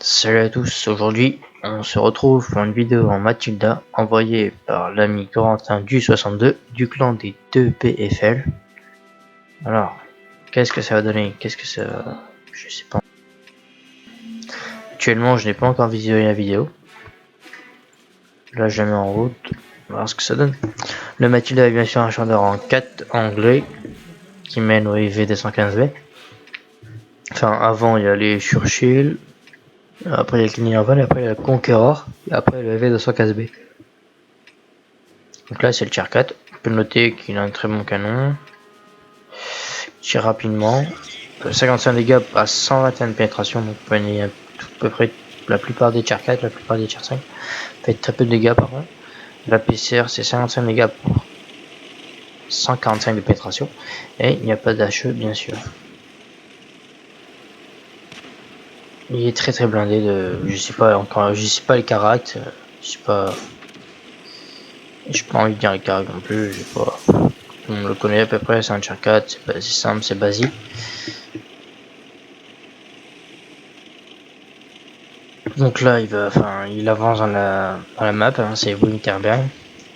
Salut à tous, aujourd'hui on se retrouve pour une vidéo en Matilda envoyée par l'ami Corentin du 62 du clan des 2PFL. Alors, qu'est-ce que ça va donner? Je sais pas. Actuellement je n'ai pas encore visionné la vidéo. Là je la mets en route, on va voir ce que ça donne. Le Matilda est bien sûr un chanteur en 4 anglais qui mène au IV215B. Enfin avant il y a les Churchill, après il y a le Clinierval, après il y a le Conqueror, et après le IV215B. Donc là c'est le tier 4, on peut noter qu'il a un très bon canon, tire rapidement, 55 dégâts à 121 de pénétration, donc à peu près la plupart des tier 4, la plupart des tier 5, fait très peu de dégâts par contre. La PCR c'est 55 dégâts pour 145 de pénétration, et il n'y a pas d'HE bien sûr. Il est très blindé de, je sais pas les caracs, j'ai pas envie de dire les caracs non plus, j'ai pas, tout le monde le connaît à peu près, c'est un tier 4, c'est simple, c'est basique. Donc là il avance dans la map, hein, c'est Winterberg,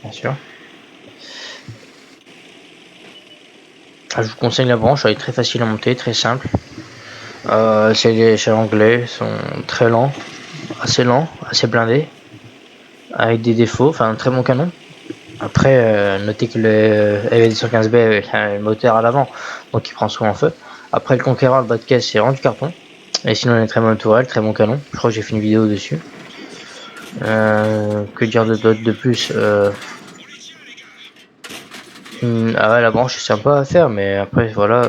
bien sûr. Je vous conseille la branche, elle est très facile à monter, très simple. C'est les échelles anglais, sont très lents, assez blindés, avec des défauts, enfin un très bon canon. Après, notez que le LV215B avec un moteur à l'avant, donc il prend souvent feu. Après le Conqueror, le bas de caisse, c'est rendu carton. Et sinon, il a très bonne tourelle, très bon canon. Je crois que j'ai fait une vidéo dessus. Que dire de plus Ah ouais, la branche c'est sympa à faire, mais après voilà,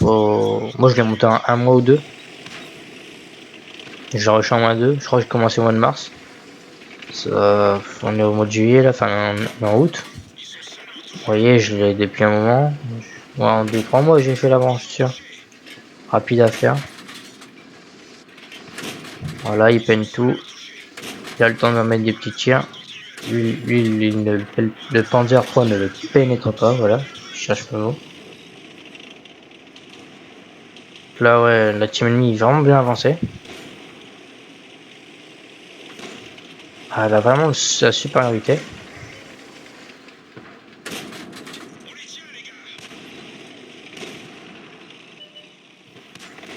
moi je l'ai monté en un mois ou deux. J'ai rushé en mois 2, je crois que j'ai commencé au mois de mars. On est au mois de juillet là, enfin en août. Vous voyez, je l'ai depuis un moment. Ouais, en 2-3 mois j'ai fait la branche, sûr. Rapide à faire. Voilà, il peine tout. Il a le temps de mettre des petits tirs. Le Panzer 3 ne le pénètre pas, voilà. Je cherche pas le mot. Là ouais, la team ennemie est vraiment bien avancée. Elle a vraiment sa supériorité.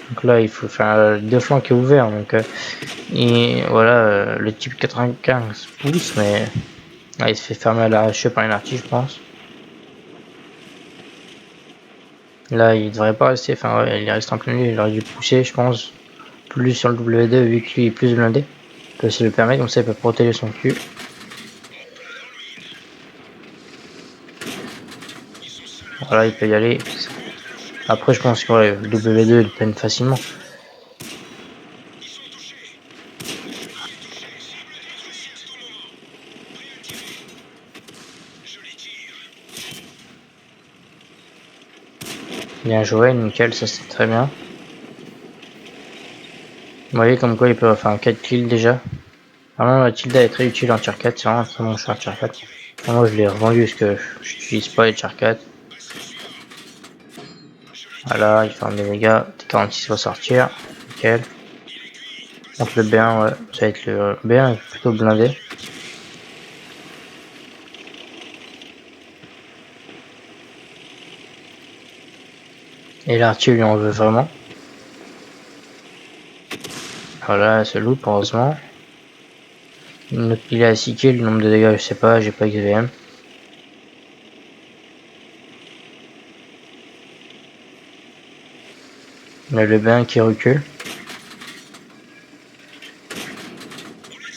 Donc là il faut faire deux flancs qui est ouvert. Donc et voilà, le type 95 pousse, mais il se fait fermer à l'arraché par une artille, je pense. Là il devrait pas rester, enfin ouais, il reste en plein milieu, il aurait dû pousser, je pense, plus sur le W2 vu que lui est plus blindé. Il peut se le permettre, comme ça il peut protéger son cul. Voilà, il peut y aller. Après, je pense que ouais, le W2 il peine facilement. Bien joué, nickel, ça c'est très bien. Vous voyez comme quoi il peut faire 4 kills déjà. Vraiment, la Tilda est très utile en tier 4, c'est vraiment très bon en tier 4. Moi je l'ai revendu parce que je n'utilise pas les tier 4. Voilà, il fait des dégâts, T46 va sortir, nickel. Donc le B1, ouais, ça va être le B1 est plutôt blindé. Et l'artillerie lui en veut vraiment. Voilà, c'est loop heureusement. Il est à 6 kills, le nombre de dégâts je sais pas, j'ai pas XVM. On a le B1 qui recule.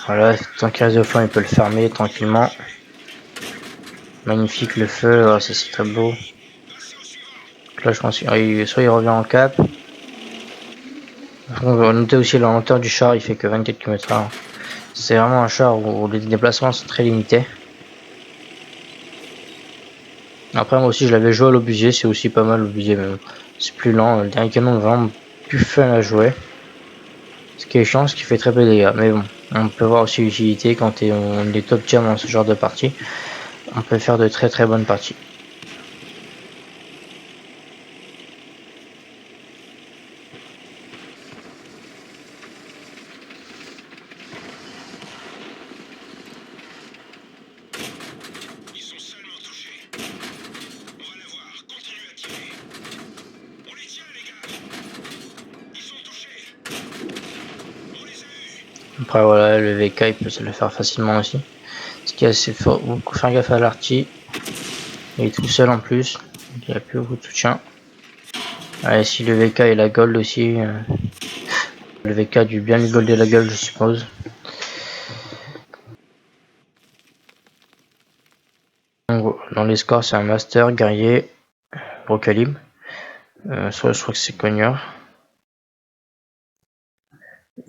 Voilà, tant qu'il reste au flanc, il peut le fermer tranquillement. Magnifique le feu, oh, ça c'est très beau. Donc là, je pense qu'il soit il revient en cap. On va noter aussi la lenteur du char, il fait que 24 km/h. C'est vraiment un char où les déplacements sont très limités. Après, moi aussi, je l'avais joué à l'obusier, c'est aussi pas mal l'obusier, mais c'est plus lent. Le dernier canon est vraiment plus fun à jouer. Ce qui est chiant, ce qui fait très peu de dégâts. Mais bon, on peut voir aussi l'utilité quand on est top tier dans ce genre de partie. On peut faire de très bonnes parties. Après voilà, le VK il peut se le faire facilement aussi. Ce qui est assez fort, beaucoup faire gaffe à l'arty. Il est tout seul en plus, il n'y a plus beaucoup de soutien. Allez, si le VK et la gold aussi, le VK a dû bien lui golder la gueule je suppose. Donc, dans les scores c'est un master, guerrier, gros calibre. Soit je crois que c'est cognard.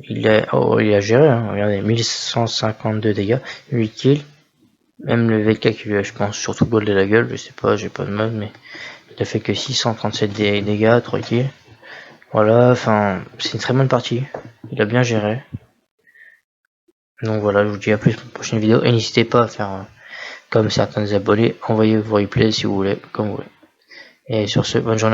Il a géré, hein. Regardez, 1152 dégâts, 8 kills. Même le VK qui lui a, je pense, surtout goldé la gueule, je sais pas, j'ai pas de mode, mais il a fait que 637 dégâts, 3 kills. Voilà, enfin, c'est une très bonne partie. Il a bien géré. Donc voilà, je vous dis à plus pour une prochaine vidéo. Et n'hésitez pas à faire comme certains abonnés, envoyez vos replays si vous voulez, comme vous voulez. Et sur ce, bonne journée à tous.